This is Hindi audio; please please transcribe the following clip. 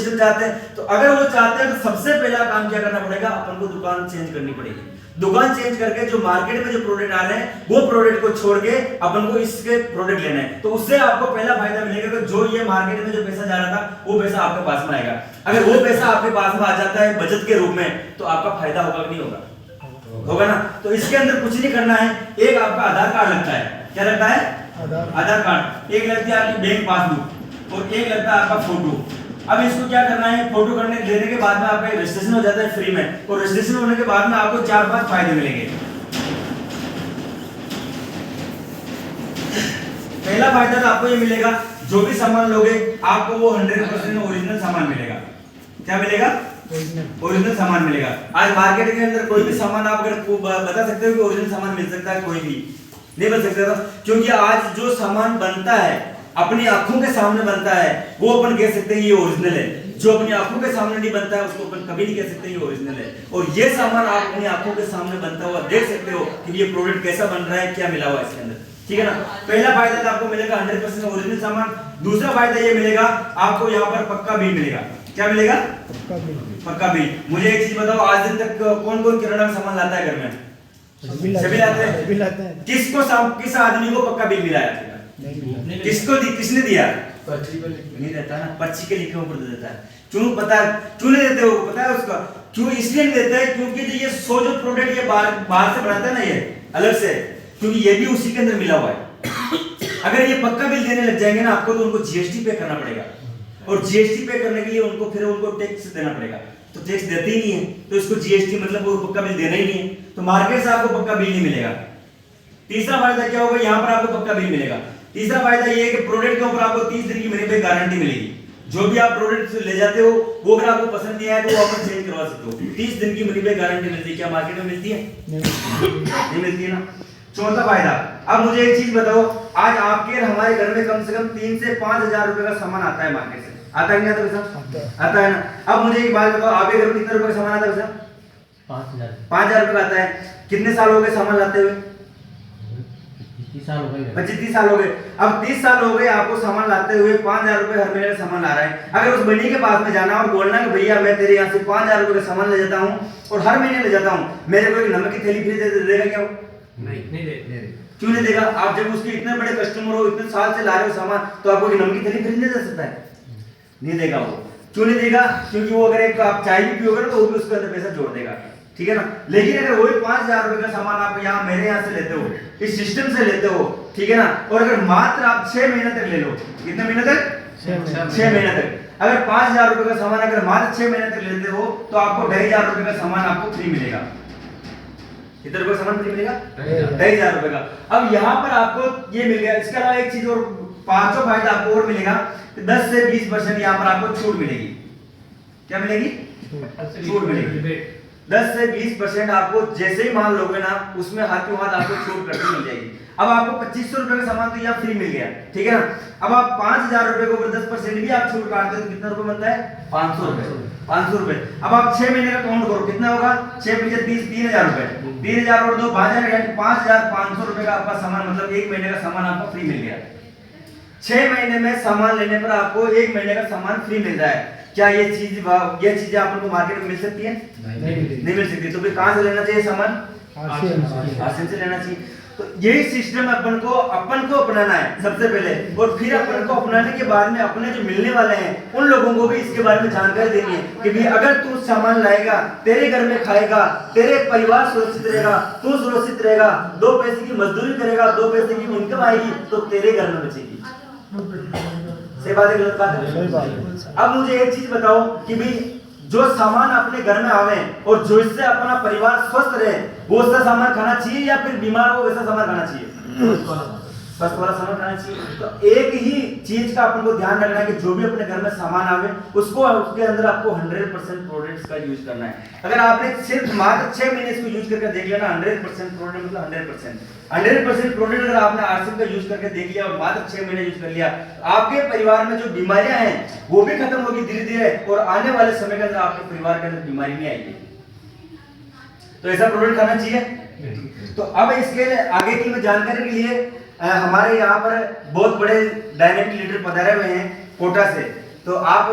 सिस्टम चाहते हैं। तो अगर वो चाहते हैं तो सबसे पहला काम क्या करना पड़ेगा, अपन को दुकान चेंज करनी पड़ेगी। दुकान चेंज करके जो मार्केट में जो प्रोडक्ट आ रहे हैं वो प्रोडक्ट को छोड़ के अपन को इसके प्रोडक्ट लेना है। तो उससे आपको पहला फायदा मिलेगा कि जो ये मार्केट में जो पैसा जा रहा था वो पैसा आपके पास में आएगा। अगर वो पैसा आपके पास में आ जाता है बचत के रूप में तो आपका फायदा होगा कि नहीं होगा? होगा ना। तो इसके अंदर कुछ नहीं करना है, एक आपका आधार कार्ड लगता है। क्या लगता है? आधार कार्ड। एक लगती है आपकी बैंक पासबुक और एक लगता है आपका फोटो। अब इसको क्या करना है, फोटो करने देने के बाद में आपका रजिस्ट्रेशन हो जाता है फ्री में, और रजिस्ट्रेशन होने के बाद में आपको 4-5 फायदे मिलेंगे। पहला फायदा तो आपको ये मिलेगा, जो भी सामान लोगे आपको वो 100% ओरिजिनल सामान मिलेगा। क्या मिलेगा? ओरिजिनल सामान मिलेगा। आज मार्केट के अंदर कोई भी सामान आप अगर बता सकते हो कि ओरिजिनल सामान मिल सकता है, कोई भी नहीं बन सकता, क्योंकि आज जो सामान बनता है अपनी आंखों के सामने बनता है वो अपन कह सकते हैं ये ओरिजिनल है। जो अपनी आंखों के सामने नहीं बनता है उसको अपन कभी नहीं कह सकते ये ओरिजिनल है। और ये सामान आप अपनी आंखों के सामने बनता हुआ देख सकते हो कि ये प्रोडक्ट कैसा बन रहा है, क्या मिला हुआ है इसके अंदर। ठीक है ना। पहला फायदा तो आपको मिलेगा 100% ओरिजिनल सामान। दूसरा फायदा ये मिलेगा आपको यहाँ पर पक्का बिल मिलेगा। क्या मिलेगा? पक्का बिल। मुझे एक चीज बताओ, आज दिन तक कौन कौन किराना का सामान लाता है घर में? सभी लाते हैं। किस आदमी को पक्का बिल मिला है? किसने दिया? नहीं देता ना, पर्ची के लिखे ऊपर दे देता है। क्यों नहीं देते हो? पता है उसका क्यों? इसलिए नहीं देता है क्योंकि ये 100 जो प्रोडक्ट ये बाहर से बनाता है ना, ये अलग से, क्योंकि ये भी उसी के अंदर मिला हुआ है। अगर ये पक्का बिल देने लग जाएंगे ना आपको, तो उनको जीएसटी पे करना पड़ेगा, और जीएसटी पे करने के लिए उनको टैक्स देना पड़ेगा। तो टैक्स देते ही नहीं है, तो इसको जीएसटी मतलब वो पक्का बिल देना ही नहीं है, तो मार्केट से आपको पक्का बिल नहीं मिलेगा। तीसरा फायदा क्या होगा, यहाँ पर आपको पक्का बिल मिलेगा। तीसरा फायदा ये है कि प्रोडक्ट के ऊपर आपको 30 दिन की मनी बैक गारंटी मिलेगी। जो भी आप प्रोडक्ट ले जाते हो वो अगर आपको पसंद नहीं आया तो वो आप चेंज करवा सकते हो। 30 दिन की मनी बैक गारंटी मिलती है। क्या मार्केट में मिलती है? नहीं मिलती है ना। चौथा फायदा, अब मुझे एक चीज बताओ, आज आपके हमारे घर में कम से कम 3 से 5 हजार रुपए का सामान आता है मार्केट से। आता है नहीं आता पैसा? आता है ना। अब मुझे एक बात बताओ, आपके घर में कितने रुपए का सामान आता है पैसा? 5,000 रुपए आता है। कितने साल हो गए सामान लाते हुए? 25-30 साल हो गए। अब 30 साल हो गए आपको सामान लाते हुए, 5,000 रुपए हर महीने का सामान ला रहा है। अगर उस बनी के पास में जाना और बोलना कि भैया मैं तेरे यहाँ से 5,000 रुपए का सामान ले जाता हूँ और हर महीने ले जाता हूँ, मेरे को एक नमक की थैली फ्री दे देगा क्या? नहीं दे। क्यों नहीं देगा? आप जब उसके इतने बड़े कस्टमर हो, इतने साल से ला रहे हो सामान, तो आपको एक नमक की थैली फ्री नहीं दे सकता है? नहीं देगा वो। क्यों नहीं देगा? क्योंकि वो अगर एक आप चाय भी पियोगे तो वो भी उसके अंदर पैसा जोड़ देगा। ठीक है ना। लेकिन अगर वही 5,000 रुपए का सामान आप यहाँ मेरे यहाँ से लेते हो, इस सिस्टम से लेते हो, ठीक है ना, और अगर मात्र आप 6 महीने तक ले लो, कितने महीने तक? 6 महीने तक। अगर 5,000 रुपए का सामान अगर मात्र 6 महीने तक लेते हो तो आपको 2,500 रुपए का सामान आपको फ्री मिलेगा। कितने रुपए का सामान फ्री मिलेगा? 2,500 रुपए का। अब यहाँ पर आपको ये मिल गया। इसके अलावा एक चीज और, पांचों फायदा आपको और मिलेगा, 10 से 20% यहाँ पर आपको छूट मिलेगी। क्या मिलेगी? छूट मिलेगी। 10 से 20% आपको जैसे ही मान लोगे ना, उसमें हाथों हाथ आपको छूट करके मिल जाएगी। अब आपको 2,500 रुपए का सामान तो यहाँ फ्री मिल गया, ठीक है ना। अब आप 5,000 रुपए के ऊपर 10% भी आप छूट काटते हो तो कितना रुपए बनता है? 500 रुपए। 500 रुपए। अब आप 6 महीने का काउंट करो, कितना होगा? 6 × 30 3,000 रुपए। 3,000 और 2 5,000 यानी 5,500 रुपए का आपका सामान, मतलब 1 महीने का सामान आपको फ्री मिल गया। 6 महीने में सामान लेने पर आपको 1 महीने का सामान फ्री मिल रहा है। क्या ये चीजें आपको मार्केट में मिल सकती है? नहीं मिल सकती। तो फिर कहां से लेना चाहिए सामान? आसिम से लेना चाहिए। तो यही सिस्टम अपन को अपनाना है सबसे पहले, और फिर अपन को अपनाने के बाद में अपने जो मिलने वाले हैं उन लोगों को भी इसके बारे में जानकारी देनी है कि भाई अगर तू सामान लाएगा, तेरे घर में खाएगा, तेरे परिवार सुरक्षित रहेगा, तू सुरक्षित रहेगा, 2 पैसे की मजदूरी करेगा, 2 पैसे की इनकम आएगी तो तेरे घर में बचेगी। सही बात है, गलत बात है? अब मुझे एक चीज बताओ कि भाई जो सामान अपने घर में आवे और जो इससे अपना परिवार स्वस्थ रहे, वो सा सामान खाना चाहिए या फिर बीमार हो वैसा सामान खाना चाहिए? स्वस्थ वाला सामान खाना चाहिए। तो एक ही चीज का अपन को ध्यान रखना है कि जो भी अपने घर में सामान आवे उसको उसके अंदर आपको 100% प्रोडक्ट्स का यूज करना है। अगर आपने सिर्फ मात्र 6 महीने इसको यूज करके देख लिया ना, 100% प्रोडक्ट मतलब 100% प्रोडक्ट अगर आपने आसिम का यूज करके देख लिया और मात्र 6 महीने यूज कर लिया, आपके परिवार में जो बीमारियां हैं वो भी खत्म होगी धीरे धीरे, और आने वाले समय के अंदर आपके परिवार के अंदर बीमारी नहीं आएगी। तो ऐसा प्रोडक्ट खाना चाहिए। तो अब इसके आगे की जानकारी के लिए हमारे यहाँ पर बहुत बड़े डायनेमिक लीडर पधारे हुए हैं कोटा से। तो आप